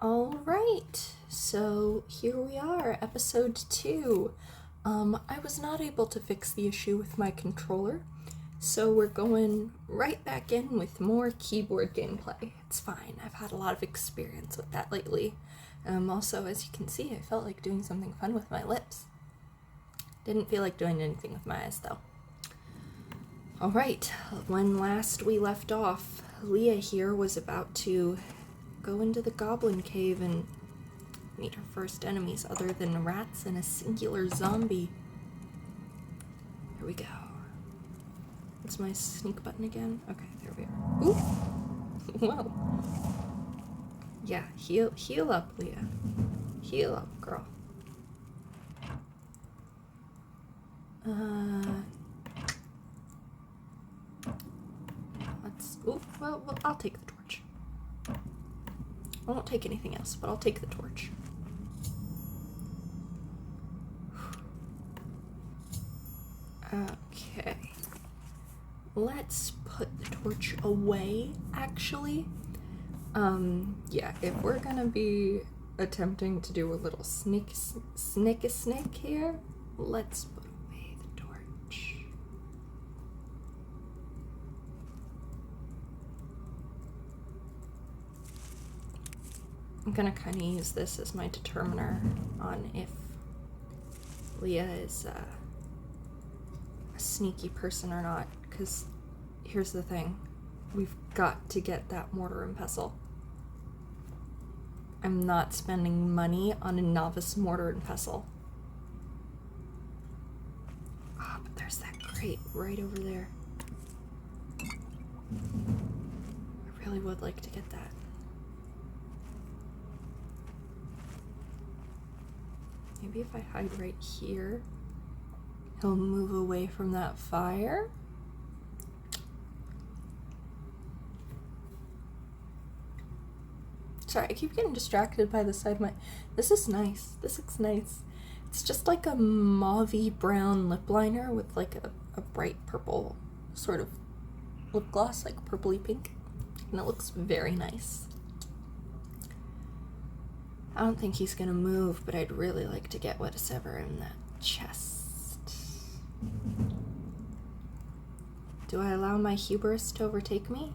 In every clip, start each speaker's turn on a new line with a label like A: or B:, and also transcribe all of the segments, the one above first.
A: Alright, so here we are, episode 2. I was not able to fix the issue with my controller, so we're going right back in with more keyboard gameplay. It's fine, I've had a lot of experience with that lately. Also, as you can see, I felt like doing something fun with my lips. Didn't feel like doing anything with my eyes, though. Alright, when last we left off, Leah here was about to go into the goblin cave and meet her first enemies other than rats and a singular zombie. Here we go. What's my sneak button again? Okay, there we are. Ooh! Whoa. Yeah, heal up, Leah. Heal up, girl. Well, I'll take the torch. I won't take anything else, but I'll take the torch. Okay. Let's put the torch away, actually. Yeah, if we're gonna be attempting to do a little sneak here, let's put away the torch. I'm gonna kind of use this as my determiner on if Leah is a sneaky person or not, because here's the thing. We've got to get that mortar and pestle. I'm not spending money on a novice mortar and pestle. Ah, but there's that crate right over there. I really would like to get that. Maybe if I hide right here, he'll move away from that fire. Sorry, I keep getting distracted by the side of my... This is nice. This looks nice. It's just like a mauve-y brown lip liner with like a bright purple sort of lip gloss, like purpley pink. And it looks very nice. I don't think he's gonna move, but I'd really like to get whatever in that chest. Do I allow my hubris to overtake me?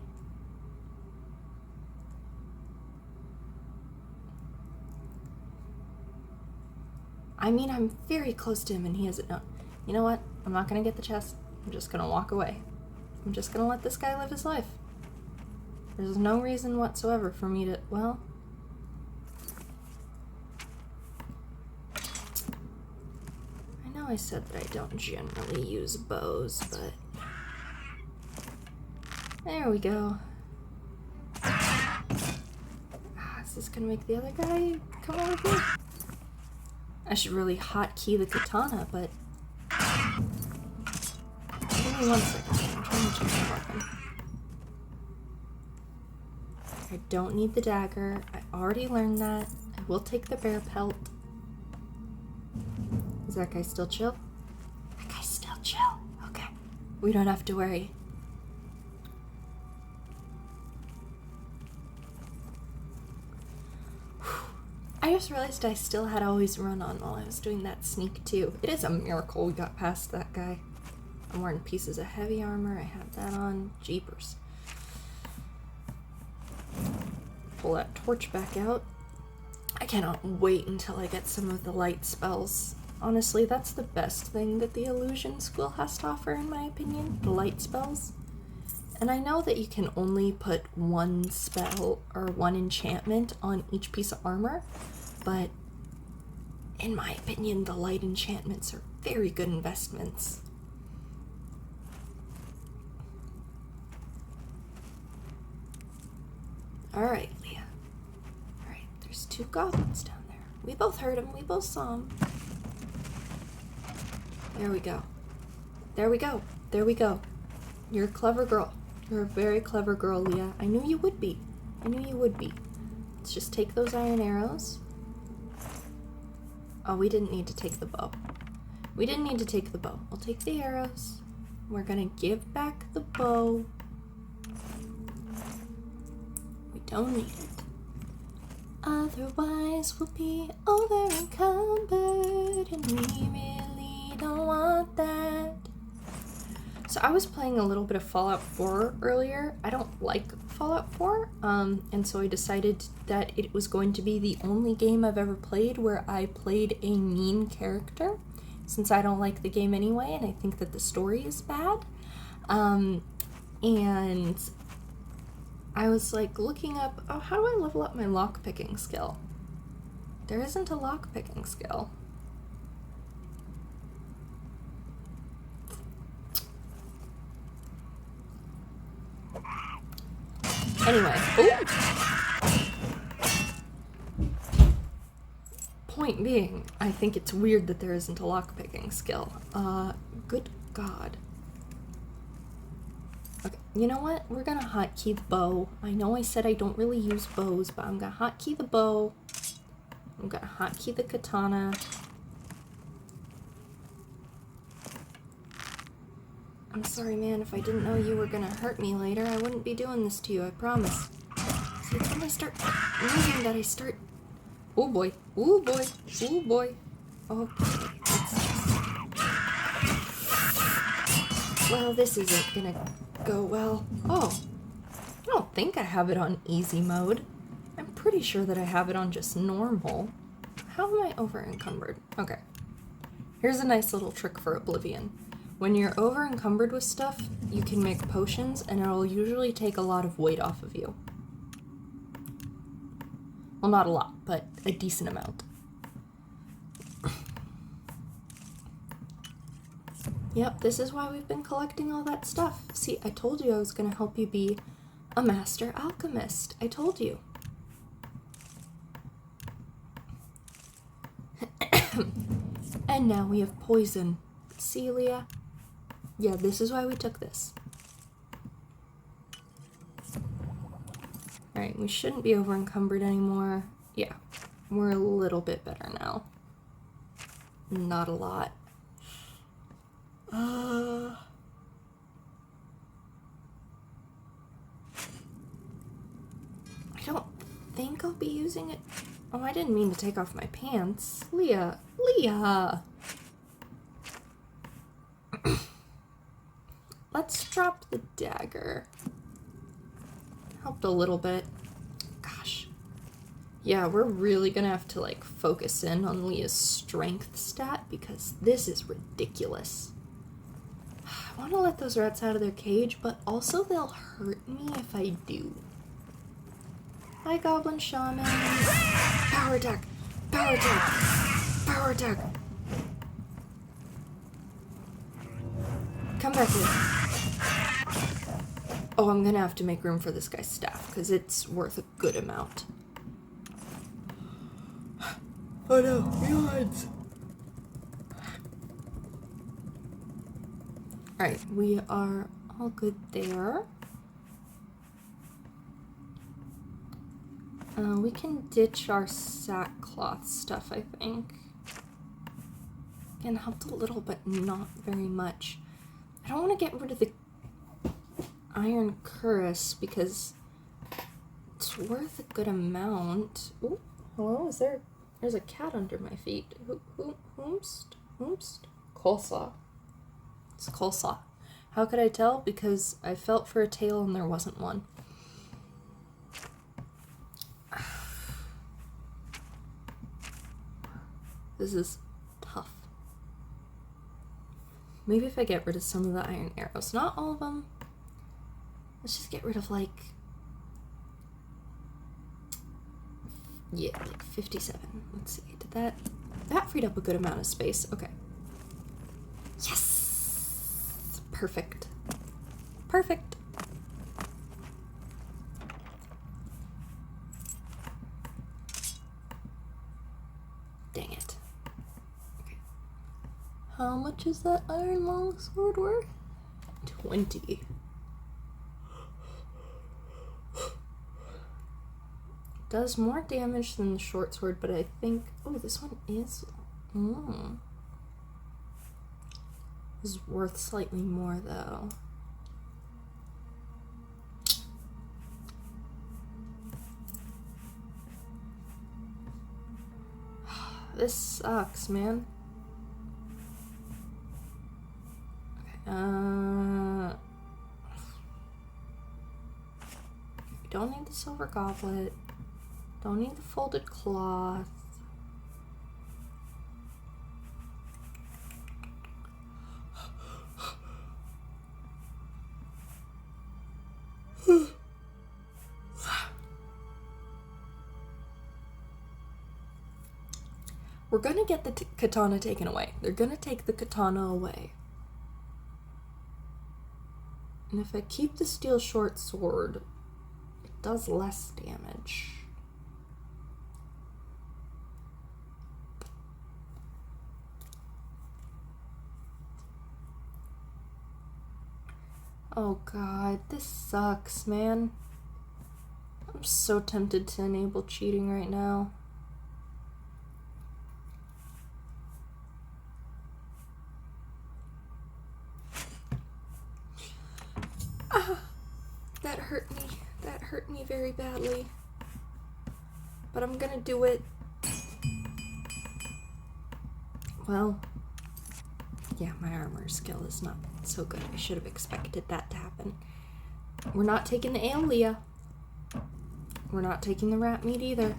A: I mean, I'm very close to him and he hasn't known. You know what? I'm not gonna get the chest. I'm just gonna walk away. I'm just gonna let this guy live his life. There's no reason whatsoever for me to, well... I know I said that I don't generally use bows, but... There we go. Is this gonna make the other guy come over here? I should really hotkey the katana, but... Give me 1 second. I'm trying to change my weapon. I don't need the dagger. I already learned that. I will take the bear pelt. Is that guy still chill? That guy's still chill. Okay. We don't have to worry. I just realized I still had always run on while I was doing that sneak too. It is a miracle we got past that guy. I'm wearing pieces of heavy armor. I have that on. Jeepers. Pull that torch back out. I cannot wait until I get some of the light spells. Honestly, that's the best thing that the illusion school has to offer, in my opinion. The light spells. And I know that you can only put one spell or one enchantment on each piece of armor, but in my opinion, the light enchantments are very good investments. Alright, Leah. Alright, there's 2 goblins down there. We both heard them, we both saw them. There we go. There we go. There we go. You're a clever girl. You're a very clever girl, Leah. I knew you would be. I knew you would be. Let's just take those iron arrows. Oh, we didn't need to take the bow. We didn't need to take the bow. We'll take the arrows. We're gonna give back the bow. We don't need it. Otherwise we'll be over encumbered, and we really don't want that. So I was playing a little bit of Fallout 4 earlier. I don't like Fallout 4, and so I decided that it was going to be the only game I've ever played where I played a mean character, since I don't like the game anyway, and I think that the story is bad. And I was like looking up, oh, how do I level up my lockpicking skill? There isn't a lockpicking skill. Anyway, ooh. Point being, I think it's weird that there isn't a lockpicking skill. Good God. Okay, you know what? We're gonna hotkey the bow. I know I said I don't really use bows, but I'm gonna hotkey the bow. I'm gonna hotkey the katana. I'm sorry, man, if I didn't know you were gonna hurt me later, I wouldn't be doing this to you, I promise. See, it's when I start moving that I start... Oh boy, oh boy, oh boy. Okay, let's just... Well, this isn't gonna go well. Oh, I don't think I have it on easy mode. I'm pretty sure that I have it on just normal. How am I over encumbered? Okay. Here's a nice little trick for Oblivion. When you're over encumbered with stuff, you can make potions, and it'll usually take a lot of weight off of you. Well, not a lot, but a decent amount. Yep, this is why we've been collecting all that stuff. See, I told you I was going to help you be a master alchemist. I told you. And now we have poison. Celia. Yeah, this is why we took this. Alright, we shouldn't be over encumbered anymore. Yeah, we're a little bit better now. Not a lot. I don't think I'll be using it. Oh, I didn't mean to take off my pants. Leah! Leah! Let's drop the dagger. Helped a little bit. Gosh. Yeah, we're really gonna have to, like, focus in on Leah's strength stat, because this is ridiculous. I want to let those rats out of their cage, but also they'll hurt me if I do. Hi, Goblin Shaman. Power attack! Power attack! Power attack! Come back here. Oh, I'm gonna have to make room for this guy's staff, because it's worth a good amount. Oh no, rewards! Alright, we are all good there. We can ditch our sackcloth stuff, I think. Again, helped a little, but not very much. I don't want to get rid of the iron cuirass because it's worth a good amount. Ooh, hello, is there... There's a cat under my feet. Whomst? Coleslaw. It's coleslaw. How could I tell? Because I felt for a tail and there wasn't one. This is tough. Maybe if I get rid of some of the iron arrows. Not all of them. Let's just get rid of, like... Yeah, like 57. Let's see. Did that... That freed up a good amount of space. Okay. Yes! Perfect. Perfect. Dang it. Okay. How much is that iron longsword worth? 20. Does more damage than the short sword, but I think... Oh, this one is... is worth slightly more, though. This sucks, man. Okay, don't need the silver goblet. Don't need the folded cloth. We're gonna get the katana taken away. They're gonna take the katana away. And if I keep the steel short sword, it does less damage. Oh god, this sucks, man. I'm so tempted to enable cheating right now. That hurt me. That hurt me very badly. But I'm gonna do it. Well, yeah, my armor skill is not so good. I should have expected that to happen. We're not taking the Aeolia. We're not taking the rat meat either.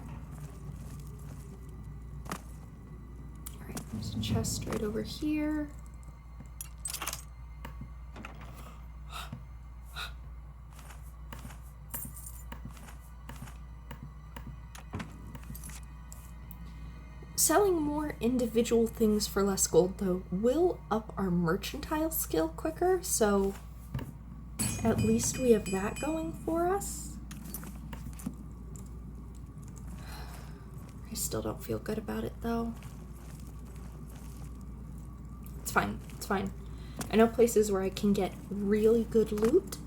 A: Alright, there's a chest right over here. Selling more individual things for less gold, though, will up our mercantile skill quicker, so at least we have that going for us. I still don't feel good about it, though. It's fine. It's fine. I know places where I can get really good loot,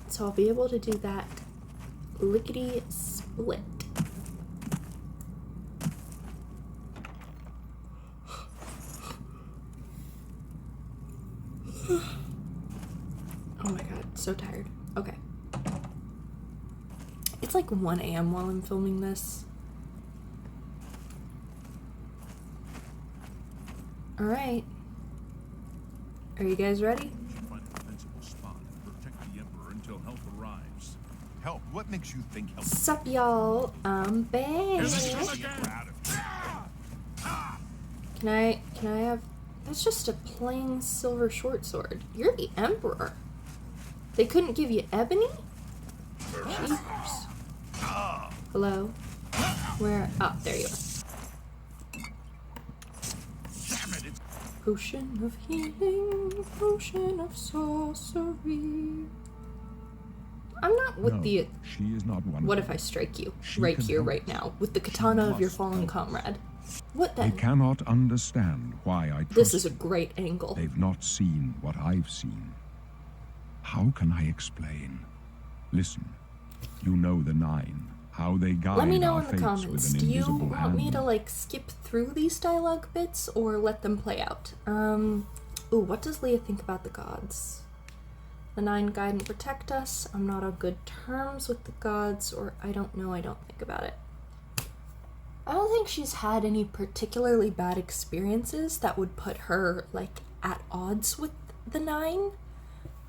A: so I'll be able to do that lickety-split. Oh my god, so tired. Okay. It's like 1 a.m. while I'm filming this. Alright. Are you guys ready?
B: Find a defensible spot and protect the Emperor until help arrives.
C: Help? What makes you think help?
A: Sup, y'all? I'm back. Can I have... That's just a plain silver short sword. You're the Emperor. They couldn't give you ebony? Jeepers. Hello? Where? Oh, there you are. Potion of healing, potion of sorcery. I'm not with
B: No, she is not one.
A: What if I strike you
B: She
A: right
B: can
A: here,
B: help
A: right
B: us.
A: now, with the katana of your
B: must
A: fallen
B: help us.
A: comrade? What
B: They
A: then?
B: cannot understand why I trust
A: This is a
B: you.
A: great angle.
B: They've not seen what I've seen. How can I explain? Listen, you know the Nine, how they guide
A: Let me know
B: our
A: in the
B: fates
A: comments.
B: with an
A: Do you
B: invisible
A: want
B: hand.
A: me to like skip through these dialogue bits or let them play out? Ooh, what does Leah think about the gods? The Nine guide and protect us. I'm not on good terms with the gods, or I don't know, I don't think about it. I don't think she's had any particularly bad experiences that would put her like at odds with the Nine,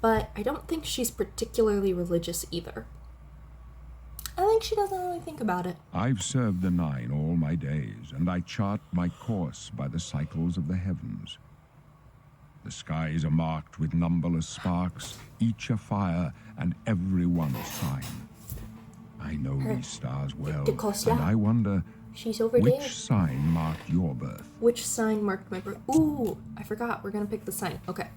A: but I don't think she's particularly religious either. I think she doesn't really think about it.
B: I've served the Nine all my days, and I chart my course by the cycles of the heavens. The skies are marked with numberless sparks, each a fire, and every one a sign. I know these stars well, and I wonder
A: She's over
B: which
A: there.
B: sign marked your birth.
A: Which sign marked my birth? Ooh, I forgot. We're gonna pick the sign. Okay.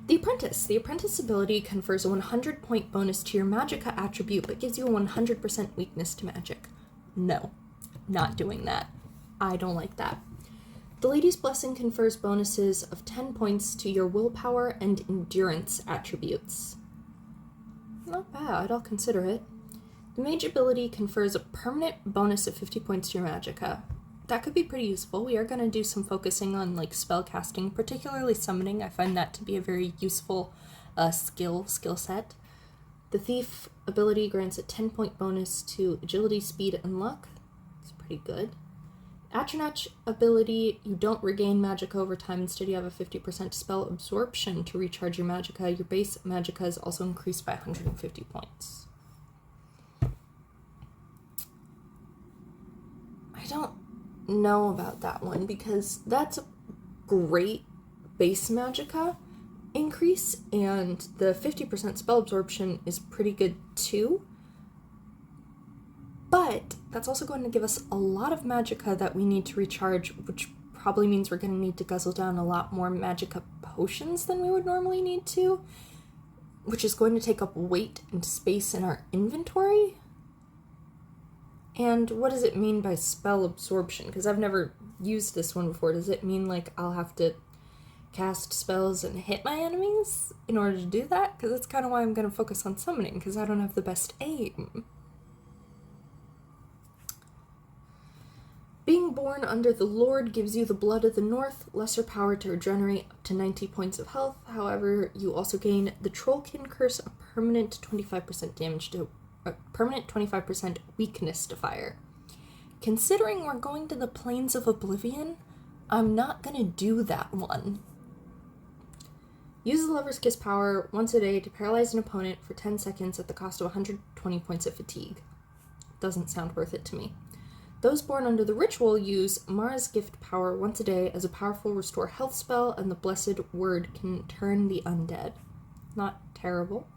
A: The Apprentice. The Apprentice ability confers a 100-point bonus to your Magicka attribute, but gives you a 100% weakness to magic. No, not doing that. I don't like that. The Lady's Blessing confers bonuses of 10 points to your willpower and endurance attributes. Not bad, I'll consider it. The Mage ability confers a permanent bonus of 50 points to your Magicka. That could be pretty useful. We are going to do some focusing on like spell casting, particularly summoning. I find that to be a very useful skill set. The Thief ability grants a 10-point bonus to agility, speed, and luck. It's pretty good. Atronach ability, you don't regain magicka over time. Instead, you have a 50% spell absorption to recharge your magicka. Your base magicka is also increased by 150 points. I don't know about that one because that's a great base magicka increase, and the 50% spell absorption is pretty good too. But that's also going to give us a lot of magicka that we need to recharge, which probably means we're going to need to guzzle down a lot more magicka potions than we would normally need to, which is going to take up weight and space in our inventory. And what does it mean by spell absorption? Because I've never used this one before. Does it mean like I'll have to cast spells and hit my enemies in order to do that? Because that's kind of why I'm going to focus on summoning, because I don't have the best aim. Being born under the Lord gives you the Blood of the North, lesser power to regenerate up to 90 points of health. However, you also gain the Trollkin Curse, a permanent 25% weakness to fire. Considering we're going to the Plains of Oblivion, I'm not going to do that one. Use the Lover's Kiss power once a day to paralyze an opponent for 10 seconds at the cost of 120 points of fatigue. Doesn't sound worth it to me. Those born under the ritual use Mara's Gift power once a day as a powerful restore health spell, and the Blessed Word can turn the undead. Not terrible.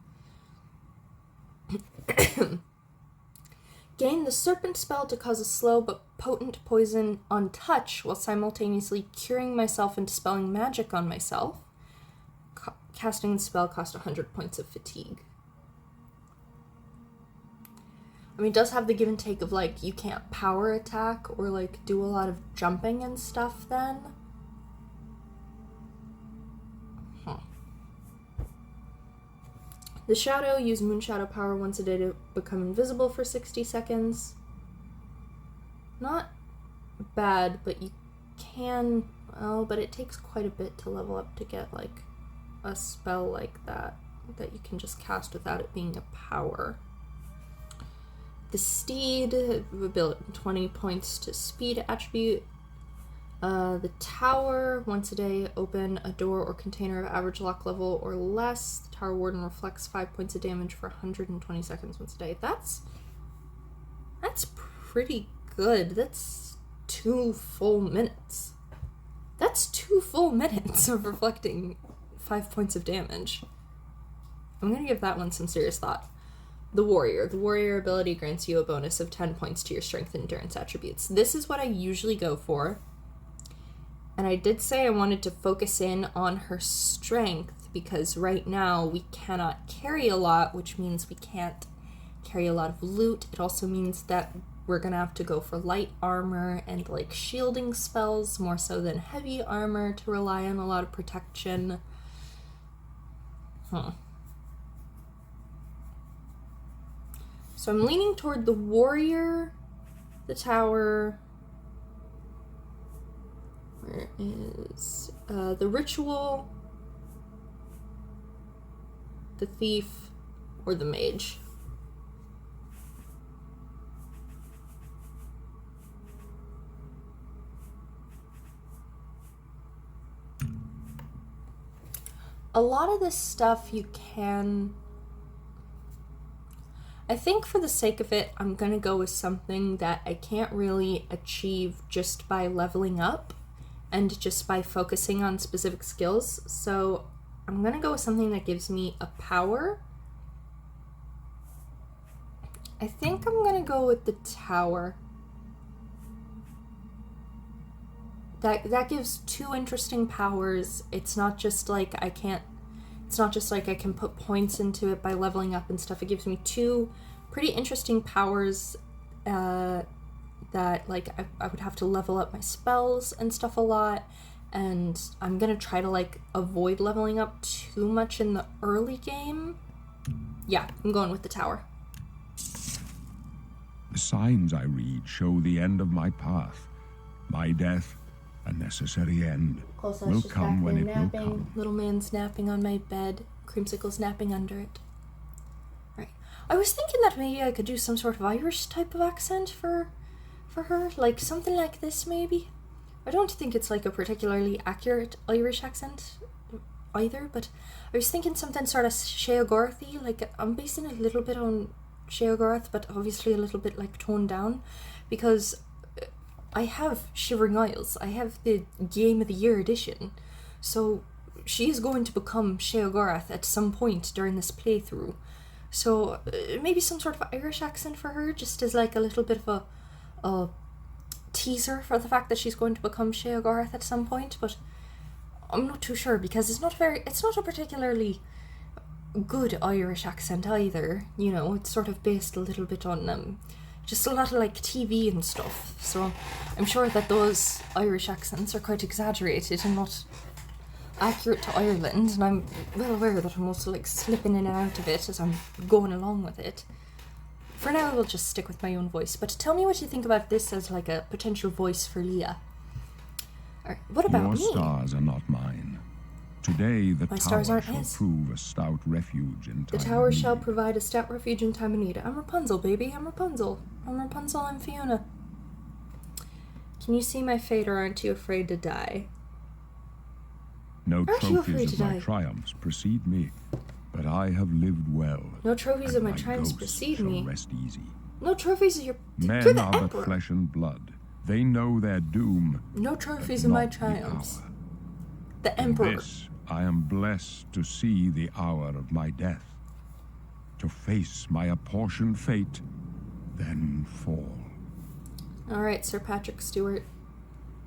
A: Gain the Serpent spell to cause a slow but potent poison on touch while simultaneously curing myself and dispelling magic on myself. Casting the spell costs 100 points of fatigue. I mean, it does have the give and take of, like, you can't power attack or, like, do a lot of jumping and stuff then. The Shadow, use Moonshadow power once a day to become invisible for 60 seconds. Not bad, but you can... Oh, but it takes quite a bit to level up to get, like, a spell like that you can just cast without it being a power. The Steed, ability 20 points to speed attribute. The Tower, once a day, open a door or container of average lock level or less. The Tower Warden reflects 5 points of damage for 120 seconds once a day. That's pretty good. That's 2 full minutes. That's 2 full minutes of reflecting 5 points of damage. I'm gonna give that one some serious thought. The Warrior. The Warrior ability grants you a bonus of 10 points to your strength and endurance attributes. This is what I usually go for. And I did say I wanted to focus in on her strength because right now we cannot carry a lot, which means we can't carry a lot of loot. It also means that we're gonna have to go for light armor and like shielding spells more so than heavy armor to rely on a lot of protection. So I'm leaning toward the Warrior, the Tower. Where is the Ritual, the Thief, or the Mage? A lot of this stuff you can... I think for the sake of it, I'm gonna go with something that I can't really achieve just by leveling up and just by focusing on specific skills. So I'm gonna go with something that gives me a power. I think I'm gonna go with the Tower. That gives 2 interesting powers. It's not just like I can put points into it by leveling up and stuff. It gives me 2 pretty interesting powers that like I would have to level up my spells and stuff a lot, and I'm gonna try to like avoid leveling up too much in the early game. Yeah, I'm going with the Tower.
B: The signs I read show the end of my path. My death, a necessary end, will come when it will come.
A: Little man's napping on my bed, Creamsicle's napping under it. Right. I was thinking that maybe I could do some sort of Irish type of accent for for her, like something like this maybe. I don't think it's like a particularly accurate Irish accent either, but I was thinking something sort of Sheogorthy, like I'm basing it a little bit on Sheogorth, but obviously a little bit like toned down, because I have Shivering Isles, I have the Game of the Year edition, so she is going to become Sheogorath at some point during this playthrough. So maybe some sort of Irish accent for her, just as like a little bit of a teaser for the fact that she's going to become Sheogorath at some point, but I'm not too sure because it's not a particularly good Irish accent either. You know, it's sort of based a little bit on just a lot of like TV and stuff. So I'm sure that those Irish accents are quite exaggerated and not accurate to Ireland, and I'm well aware that I'm also like slipping in and out of it as I'm going along with it. For now, I'll just stick with my own voice, but tell me what you think about this as like a potential voice for Leah. Alright, what about
B: Your
A: me?
B: stars are not mine. Today the
A: My
B: tower
A: stars aren't
B: shall
A: his.
B: prove a stout refuge in time
A: The tower
B: of
A: shall
B: need.
A: provide a stout refuge in time of need. I'm Rapunzel, baby. I'm Rapunzel. I'm Rapunzel, I'm Fiona. Can you see my fate, or aren't you afraid to die?
B: No
A: Aren't you afraid
B: trophies
A: to
B: of my
A: die?
B: triumphs precede me, but I have lived well.
A: No trophies
B: and
A: of my
B: my
A: triumphs
B: ghost
A: precede
B: shall
A: me.
B: rest easy.
A: No trophies of your... You're
B: Men
A: the
B: are but
A: emperor.
B: flesh and blood. They know their doom.
A: No trophies
B: but
A: of my
B: not the
A: triumphs.
B: hour.
A: The
B: In
A: emperor.
B: this, I am blessed to see the hour of my death, to face my apportioned fate, then fall.
A: Alright, Sir Patrick Stewart.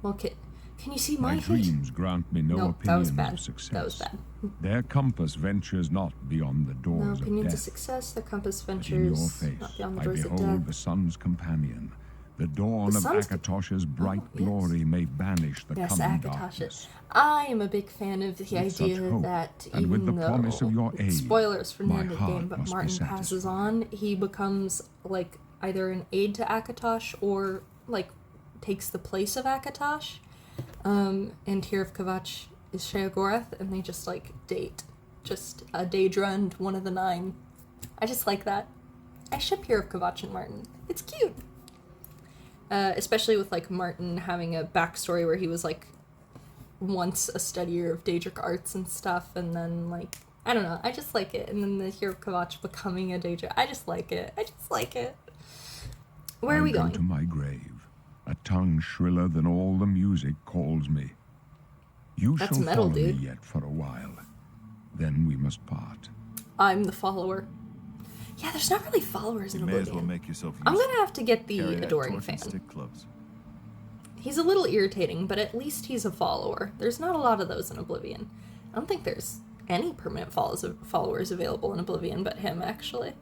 A: Well, can you see my fate?
B: dreams grant me no
A: No, that
B: opinion
A: was bad.
B: of success.
A: That was bad.
B: Their compass ventures not beyond the
A: No
B: doors
A: opinions
B: of
A: of
B: death.
A: success, the compass
B: But in your
A: ventures
B: face,
A: not beyond the
B: I
A: doors of
B: behold
A: death.
B: the sun's companion. The dawn
A: The
B: of
A: sun's-
B: Akatosh's bright
A: Oh, yes.
B: glory may banish the
A: Yes,
B: coming
A: Akatosh.
B: darkness.
A: I am a big fan of the
B: With such
A: idea
B: hope,
A: that
B: and
A: even
B: with the
A: though,
B: promise of your aid,
A: spoilers from the
B: my
A: end of the game,
B: heart
A: but
B: must be
A: Martin passes
B: satisfied.
A: on, he becomes like either an aide to Akatosh or like takes the place of Akatosh. And Tyr of Kavach is Sheogorath, and they just like date. Just a Daedra and one of the nine. I just like that. I ship Tyr of Kavach and Martin. It's cute. Especially with like Martin having a backstory where he was like once a studier of Daedric arts and stuff, and then like I don't know, I just like it. And then the Tyr of Kavach becoming a Daedra, I just like it. I just like it. Where are we
B: I go
A: going?
B: to my grave. A tongue shriller than all the music calls me. You
A: That's
B: shall
A: metal,
B: follow
A: dude.
B: me yet for a while. Then we must part.
A: I'm the follower. Yeah, there's not really followers in
C: You may as well
A: Oblivion.
C: make yourself
A: I'm
C: useful.
A: gonna have to get the
C: Carry that
A: adoring
C: torch
A: fan.
C: and stick close.
A: He's a little irritating, but at least he's a follower. There's not a lot of those in Oblivion. I don't think there's any permanent followers available in Oblivion but him, actually.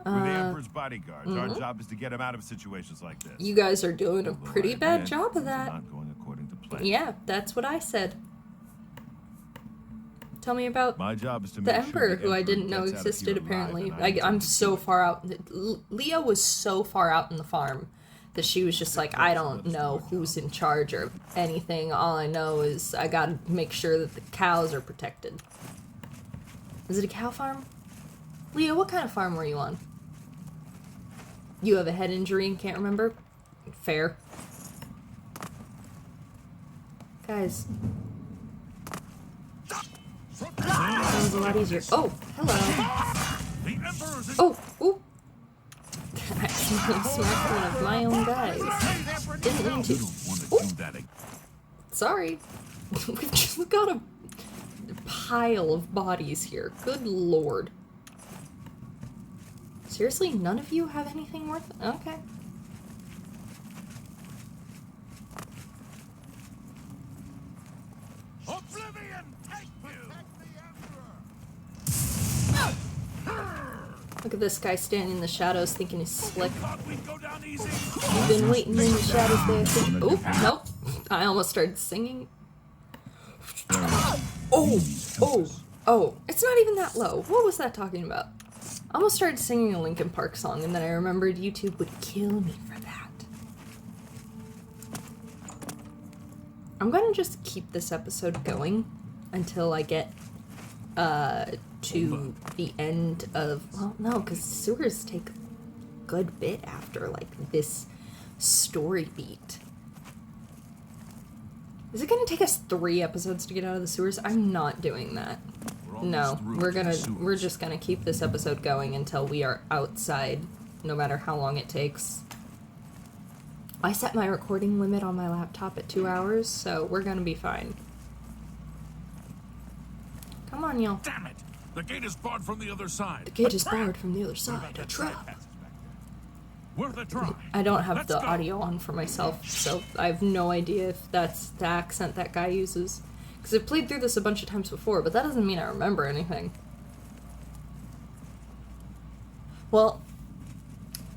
C: We're the Emperor's bodyguards. Our job is to get him out of situations like this.
A: You guys are doing a
C: Although I
A: pretty bad
C: admit
A: job of
C: things are
A: that.
C: Not going according to plan.
A: Yeah, that's what I said. Tell me about
C: My job is to
A: the
C: make
A: Emperor,
C: sure
A: who I didn't know
C: gets out of
A: existed,
C: here alive,
A: apparently.
C: and I intend
A: I'm
C: to
A: so
C: do it.
A: far out. Leah was so far out in the farm that she was just like, I don't know who's in charge of anything. All I know is I gotta make sure that the cows are protected. Is it a cow farm? Leah, what kind of farm were you on? You have a head injury and can't remember? Fair. Guys. That was a lot easier. Oh, hello.
C: The Emperor's in
A: Oh, ooh. I accidentally smacked one of my own guys. Didn't mean to.
C: You don't want to do that again.
A: Sorry. We've just got a pile of bodies here. Good lord. Seriously, none of you have anything worth... Okay.
C: Oblivion, take you!
A: Look at this guy standing in the shadows thinking he's slick.
C: Thought we'd go down easy.
A: You've been waiting in the shadows there thinking... Oop, nope. I almost started singing. Oh, it's not even that low. What was that talking about? I almost started singing a Linkin Park song, and then I remembered YouTube would kill me for that. I'm gonna just keep this episode going until I get to the end of... Well, no, because sewers take good bit after, like, this story beat. Is it gonna take us 3 episodes to get out of the sewers? I'm not doing that. No, we're just gonna keep this episode going until we are outside, no matter how long it takes. I set my recording limit on my laptop at 2 hours, so we're gonna be fine. Come on, y'all.
D: Damn it! The gate is barred from the other side.
A: The gate is barred from the other side. A trap.
D: Worth a try.
A: I don't have
D: Let's
A: the
D: go.
A: audio on for myself, so I have no idea if that's the accent that guy uses. Because I've played through this a bunch of times before, but that doesn't mean I remember anything. Well,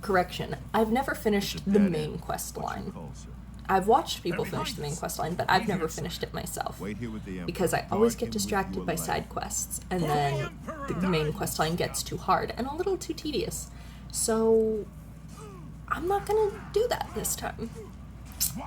A: correction. I've never finished the main quest line. I've watched people finish the main quest line, but I've never finished it myself.
C: Wait here with the Emperor.
A: Because I always
C: Guard
A: get
C: him with
A: distracted
C: your
A: by
C: light.
A: side quests, and then the main quest line gets too hard and a little too tedious. So I'm not gonna do that this time.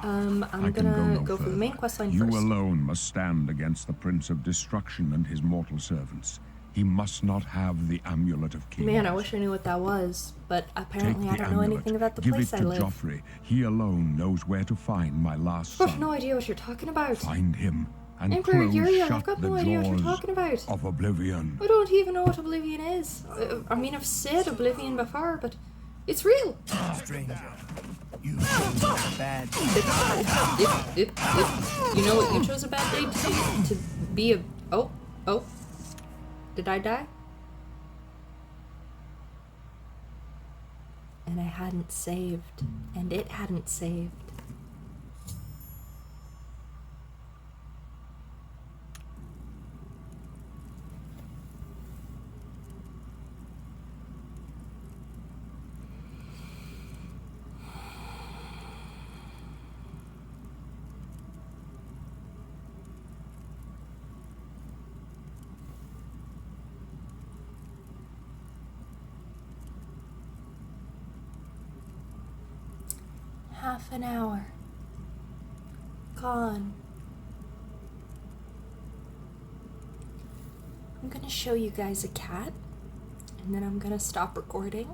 A: I'm
B: I can
A: gonna
B: no
A: go for the
B: further.
A: main quest line
B: You
A: first.
B: alone must stand against the Prince of Destruction and his mortal servants. He must not have the Amulet of Kings.
A: Man, I wish I knew what that was, but
B: Take
A: apparently
B: the
A: I don't know
B: amulet.
A: anything about the
B: Give
A: place
B: it
A: I
B: to
A: live.
B: Joffrey. He alone knows where to find my last
A: I have
B: son.
A: no idea what you're talking about.
B: Find him and
A: Emperor
B: close
A: Uriel,
B: shut
A: I've got
B: the
A: no idea what you're
B: jaws
A: talking about.
B: of Oblivion.
A: I don't even know what Oblivion is. I mean, I've said Oblivion before, but it's real.
E: Stranger, you chose a bad
A: You know what you chose a bad day to do? To be a... Oh. Did I die? And I hadn't saved. And it hadn't saved. Half an hour. Gone. I'm gonna show you guys a cat, and then I'm gonna stop recording,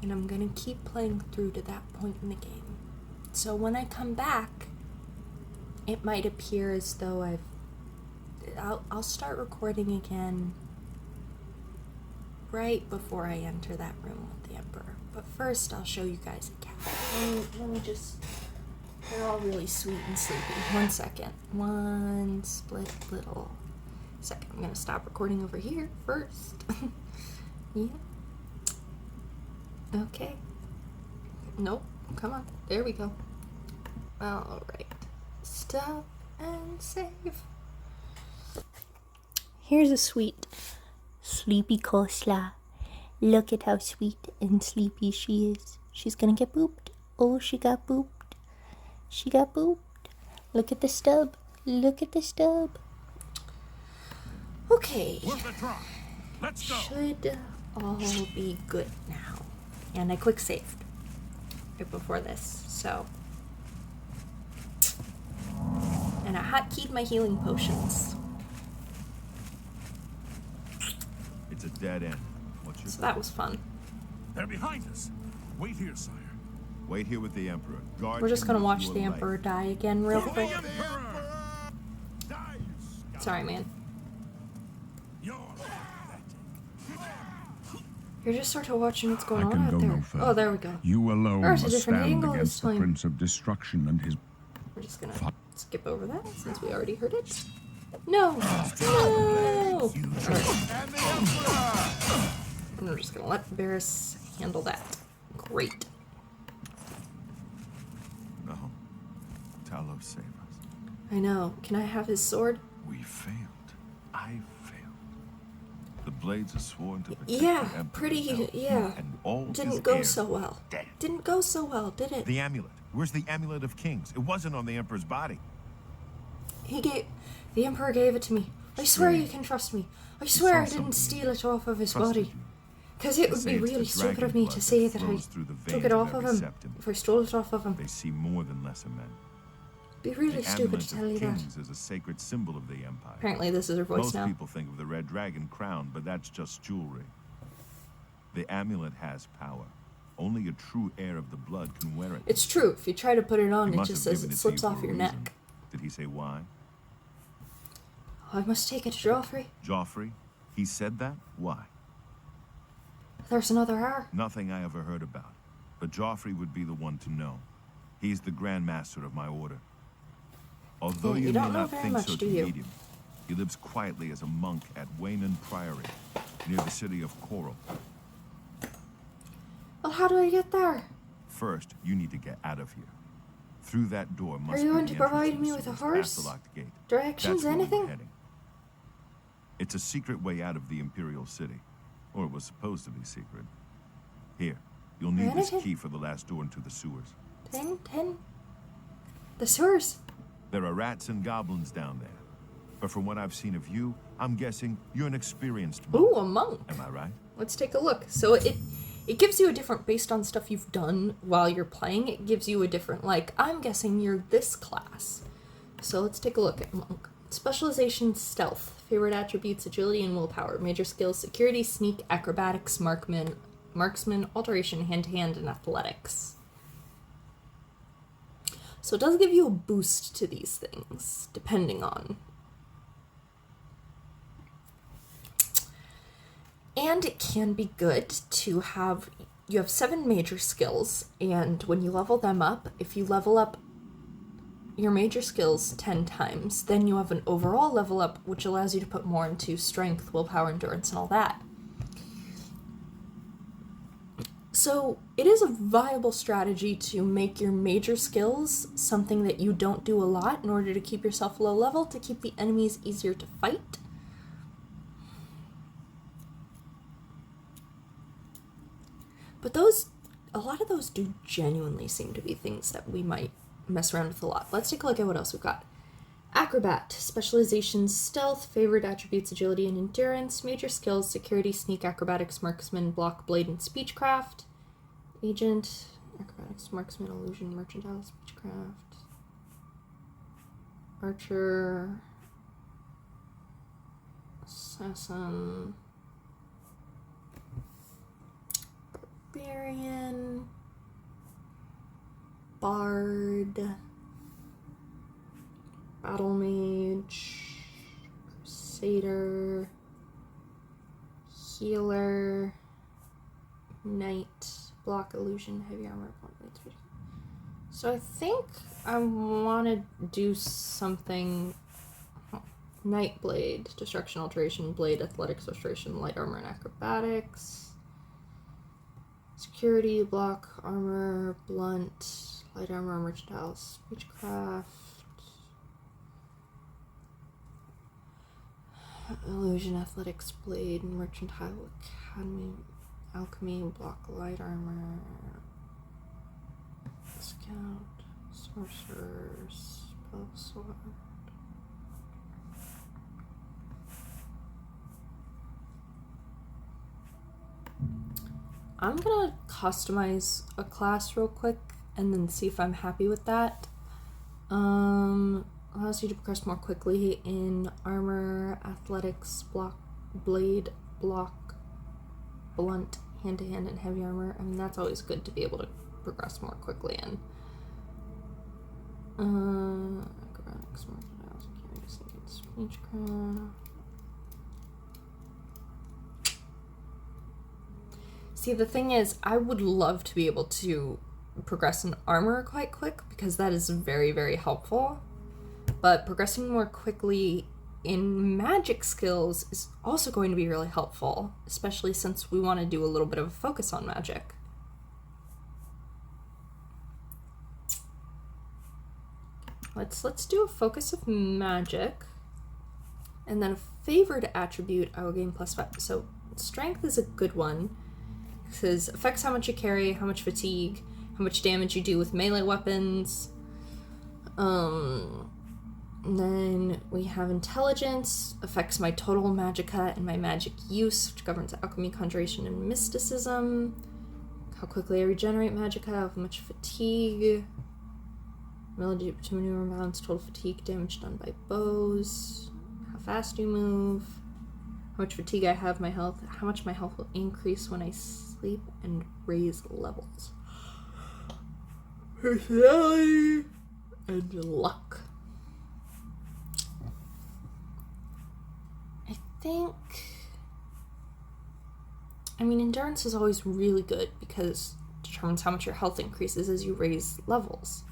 A: and I'm gonna keep playing through to that point in the game. So when I come back, it might appear as though I'll start recording again right before I enter that room with the Emperor. But first, I'll show you guys a cat. Let me just... They're all really sweet and sleepy. 1 second. One split little second. I'm gonna stop recording over here first. Yeah. Okay. Nope. Come on. There we go. Alright. Stop and save. Here's a sweet sleepy coleslaw. Look at how sweet and sleepy she is. She's gonna get booped. Oh, she got booped. She got booped. Look at the stub. Look at the stub. Okay.
D: Worth a try. Let's go.
A: Should all be good now. And I quick saved right before this, so. And I hotkeyed my healing potions.
C: It's a dead end. What's your
A: So that was fun.
D: They're behind us. Wait here, sire.
C: Wait here with the Emperor. Guard
A: We're just
C: him
A: gonna
C: with
A: watch
C: your
A: the
C: light.
A: Emperor die again real quick.
D: Die, you scum.
A: Sorry, man.
D: You're
A: You're just sort of watching what's going
B: I
A: on
B: can
A: out
B: go
A: there.
B: no further.
A: Oh, there we go.
B: You alone
A: Or it's a
B: must
A: different
B: stand
A: angle this
B: against the
A: time.
B: Prince of Destruction and his...
A: We're just gonna skip over that since we already heard it. No! No!
E: you
A: Alright. And we're just gonna let Varys handle that. Great.
C: No. Talos, save us.
A: I know. Can I have his sword?
C: We failed. I failed. The blades are sworn to protect
A: Yeah,
C: the Emperor
A: pretty,
C: himself,
A: yeah.
C: And all his
A: Didn't go
C: heirs
A: so well.
C: dead.
A: Didn't go so well, did it?
C: The amulet. Where's the amulet of kings? It wasn't on the Emperor's body.
A: The Emperor gave it to me. I swear you can trust me. I swear I
C: saw
A: didn't
C: something.
A: steal it off of his
C: Trusted
A: body.
C: you.
A: Because it
C: They
A: would
C: say
A: be
C: it's the
A: really stupid
C: dragon
A: of me
C: blood
A: to
C: that
A: say that I
C: flows through the
A: took
C: veins
A: it
C: of
A: off of
C: every
A: him.
C: septum.
A: If I stole it off of him.
C: They see more than lesser men.
A: It'd be really
C: The
A: stupid
C: amulet
A: to tell
C: of
A: you that.
C: kings is a sacred symbol of the Empire.
A: Apparently this is her voice
C: Most
A: now.
C: people think of the red dragon crown, but that's just jewelry. The amulet has power. Only a true heir of the blood can wear it.
A: It's true. If you try to put it on,
C: He
A: it
C: must
A: just
C: have
A: says
C: given
A: it
C: to
A: slips
C: you
A: off
C: for a
A: your
C: reason.
A: neck.
C: Did he say why?
A: Oh, I must take it to Joffrey.
C: Joffrey? He said that? Why?
A: There's another heir.
C: Nothing I ever heard about. But Joffrey would be the one to know. He's the Grand Master of my order. Although
A: Yeah,
C: you
A: you
C: may
A: don't know
C: not
A: very
C: think
A: much,
C: so
A: do
C: to
A: you?
C: meet him, he lives quietly as a monk at Waynon Priory, near the city of Coral.
A: Well, how do I get there?
C: First, you need to get out of here. Through that door must
A: you
C: be
A: going
C: the
A: to provide
C: entrance
A: me
C: the
A: with a
C: sewers
A: horse?
C: past the locked gate.
A: Directions,
C: That's where we're
A: anything?
C: heading. It's a secret way out of the Imperial City. Or it was supposed to be secret. Here, you'll need this
A: Anything?
C: key for the last door into the sewers.
A: 10. The sewers.
C: There are rats and goblins down there. But from what I've seen of you, I'm guessing you're an experienced monk.
A: Ooh, a monk.
C: Am I right?
A: Let's take a look. So it gives you a different, based on stuff you've done while you're playing, it gives you a different, like, I'm guessing you're this class. So let's take a look at monk. Specialization, stealth. Favorite attributes, agility and willpower. Major skills, security, sneak, acrobatics, marksman, alteration, hand-to-hand, and athletics. So it does give you a boost to these things, depending on. And it can be good to have, you have 7 major skills, and when you level them up, if you level up your major skills 10 times, then you have an overall level up, which allows you to put more into strength, willpower, endurance, and all that. So it is a viable strategy to make your major skills something that you don't do a lot in order to keep yourself low level, to keep the enemies easier to fight. But a lot of those do genuinely seem to be things that we might mess around with a lot. Let's take a look at what else we've got. Acrobat, specializations, stealth, favored attributes, agility and endurance, major skills, security, sneak, acrobatics, marksman, block, blade, and speechcraft. Agent, acrobatics, marksman, illusion, mercantile, speechcraft. Archer, assassin, barbarian, bard, battle mage, crusader, healer, knight, block, illusion, heavy armor, blade, speed. So I think I want to do something. Knight blade, destruction, alteration, blade, athletics, restoration, light armor, and acrobatics. Security, block, armor, blunt, light armor, mercantile, speechcraft, illusion, athletics, blade, mercantile, academy, alchemy, block, light armor, scout, sorcerer, spell sword. I'm gonna customize a class real quick and then see if I'm happy with that. Allows you to progress more quickly in armor, athletics, block, blade, block, blunt, hand-to-hand, and heavy armor. I mean, that's always good to be able to progress more quickly in. Acrobatics, mercantile, security, sneaking, speechcraft. See, the thing is, I would love to be able to progress in armor quite quick, because that is very, very helpful. But progressing more quickly in magic skills is also going to be really helpful, especially since we want to do a little bit of a focus on magic. Let's do a focus of magic, and then a favored attribute I will gain +5. So strength is a good one. It says affects how much you carry, how much fatigue, how much damage you do with melee weapons. And then we have intelligence, affects my total magicka and my magic use, which governs alchemy, conjuration, and mysticism. How quickly I regenerate magicka, how much fatigue. Ability to maneuver, balance, total fatigue, damage done by bows. How fast you move. How much fatigue I have, my health. How much my health will increase when I quickly and raise levels. Personality and luck. I mean, endurance is always really good because it determines how much your health increases as you raise levels.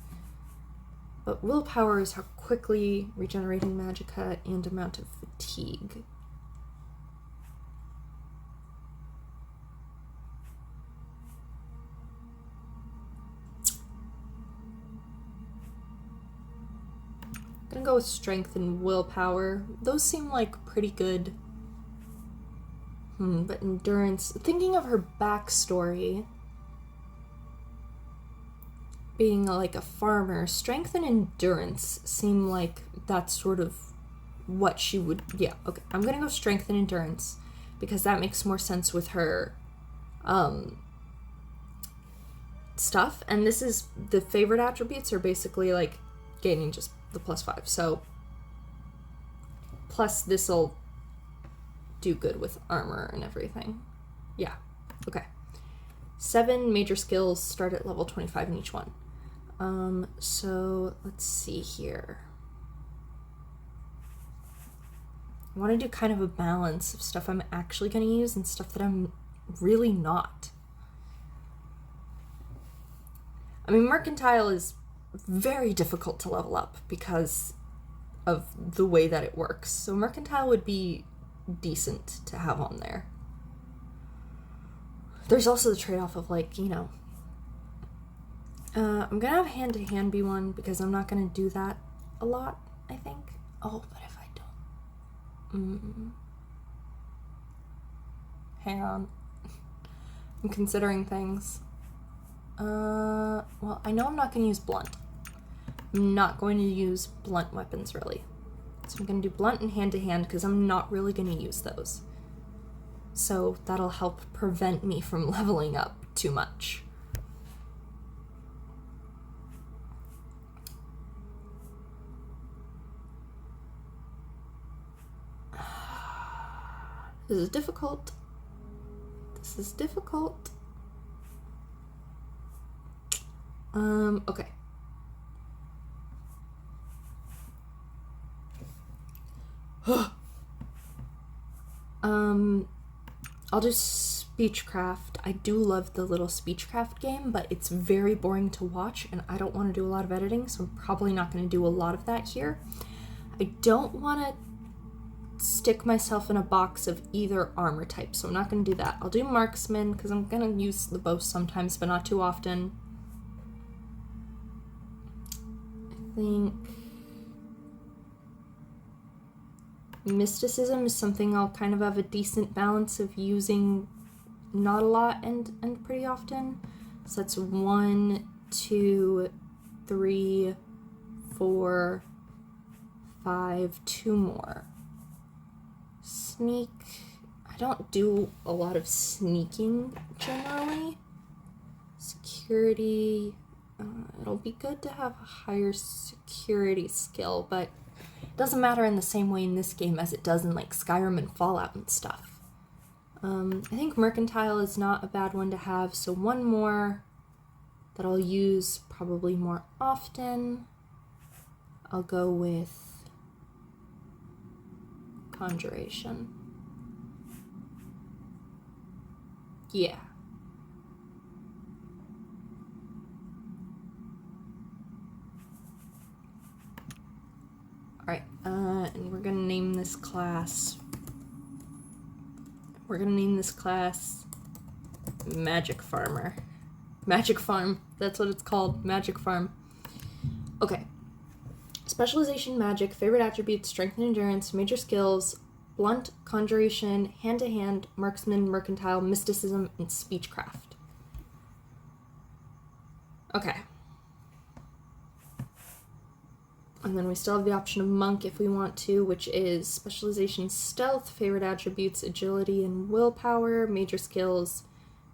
A: But willpower is how quickly regenerating magicka and amount of fatigue. I'm gonna go with strength and willpower. Those seem like pretty good. But endurance, thinking of her backstory, being like a farmer, strength and endurance seem like that's sort of what she would, yeah, okay. I'm gonna go strength and endurance because that makes more sense with her stuff. And this is, the favorite attributes are basically like gaining just the +5. So, plus this'll do good with armor and everything. Yeah, okay. 7 major skills start at level 25 in each one. So let's see here. I want to do kind of a balance of stuff I'm actually going to use and stuff that I'm really not. I mean, Mercantile is very difficult to level up because of the way that it works. So Mercantile would be decent to have on there. There's also the trade-off of, like, you know, I'm gonna have hand-to-hand be one because I'm not gonna do that a lot, I think. Oh, but if I don't... Hang on. I'm considering things. Well, I know I'm not gonna use blunt. I'm not going to use blunt weapons, really. So I'm going to do blunt and hand-to-hand because I'm not really going to use those. So that'll help prevent me from leveling up too much. This is difficult. This is difficult. Okay. I'll do Speechcraft. I do love the little Speechcraft game, but it's very boring to watch, and I don't want to do a lot of editing, so I'm probably not going to do a lot of that here. I don't want to stick myself in a box of either armor type, so I'm not going to do that. I'll do Marksman, because I'm going to use the bow sometimes, but not too often. I think Mysticism is something I'll kind of have a decent balance of using not a lot and pretty often. So that's 1, 2, 3, 4, 5, 2 more. Sneak. I don't do a lot of sneaking generally. Security. It'll be good to have a higher security skill, but it doesn't matter in the same way in this game as it does in like Skyrim and Fallout and stuff. I think Mercantile is not a bad one to have, so one more that I'll use probably more often. I'll go with Conjuration. Yeah. Alright, and we're gonna name this class... Magic Farmer. Magic Farm. That's what it's called. Magic Farm. Okay. Specialization, magic, favorite attributes, strength and endurance, major skills, blunt, conjuration, hand-to-hand, marksman, mercantile, mysticism, and speechcraft. Okay. And then we still have the option of monk if we want to, which is specialization, stealth, favorite attributes, agility and willpower, major skills,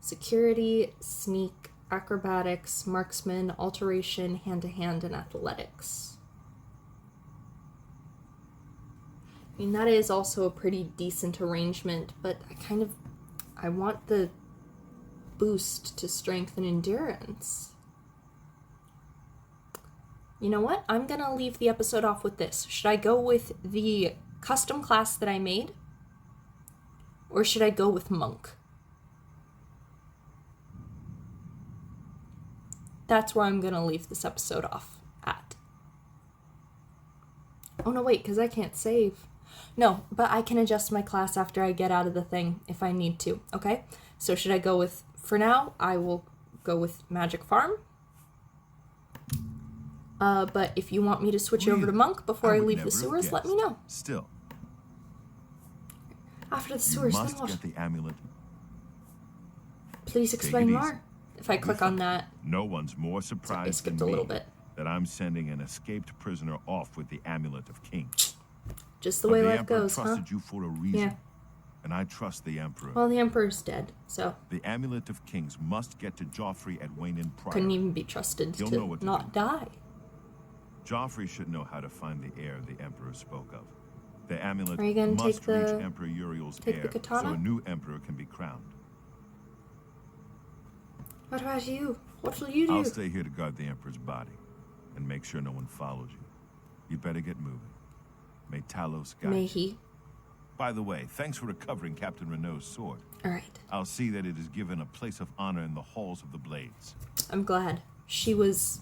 A: security, sneak, acrobatics, marksman, alteration, hand-to-hand, and athletics. I mean, that is also a pretty decent arrangement, but I want the boost to strength and endurance. You know what? I'm gonna leave the episode off with this. Should I go with the custom class that I made? Or should I go with monk? That's where I'm gonna leave this episode off at. Oh no, wait, because I can't save. No, but I can adjust my class after I get out of the thing if I need to, okay? So should I go with, for now, I will go with Magic Farm. But if you want me to switch over to Monk before I
C: would
A: leave the
C: never have
A: sewers, let me
C: guessed.
A: know.
C: Still,
A: After the
C: you
A: sewers, then
C: must
A: what?
C: get the amulet.
A: Please
C: Take it
A: explain
C: easy.
A: more. If I click on that,
C: No one's more
A: I
C: surprised
A: skipped a
C: than
A: little
C: me
A: bit.
C: that I'm sending an escaped prisoner off with the amulet of kings.
A: Just the
C: But
A: way
C: the
A: life
C: Emperor
A: goes, huh?
C: trusted you for a reason.
A: Yeah.
C: And I trust the Emperor.
A: Well, the Emperor's dead, so
C: The amulet of kings must get to Joffrey at Wayne Priory.
A: couldn't even be trusted
C: He'll know
A: to
C: what to
A: not
C: do.
A: die.
C: Joffrey should know how to find the heir the Emperor spoke of. The amulet
A: Are you gonna
C: must
A: take the-
C: reach Emperor Uriel's
A: take the
C: heir so
A: katana?
C: a new emperor can be crowned.
A: What about you? What will you do?
C: I'll stay here to guard the Emperor's body and make sure no one follows you. You better get moving. May Talos guide
A: May
C: you.
A: he?
C: By the way, thanks for recovering Captain Renault's sword.
A: Alright.
C: I'll see that it is given a place of honor in the halls of the Blades.
A: I'm glad. She was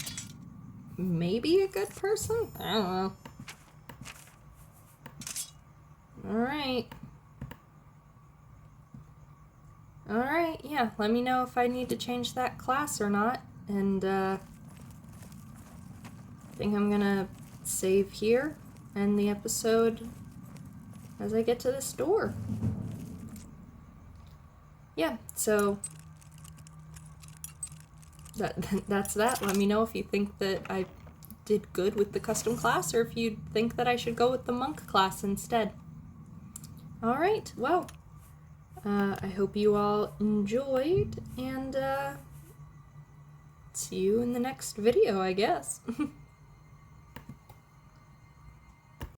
A: maybe a good person? I don't know. Alright. Alright, yeah. Let me know if I need to change that class or not. And, I think I'm gonna save here, end the episode as I get to this door. Yeah, so that's that. Let me know if you think that I did good with the custom class or if you think that I should go with the monk class instead. Alright, well, I hope you all enjoyed, and see you in the next video, I guess.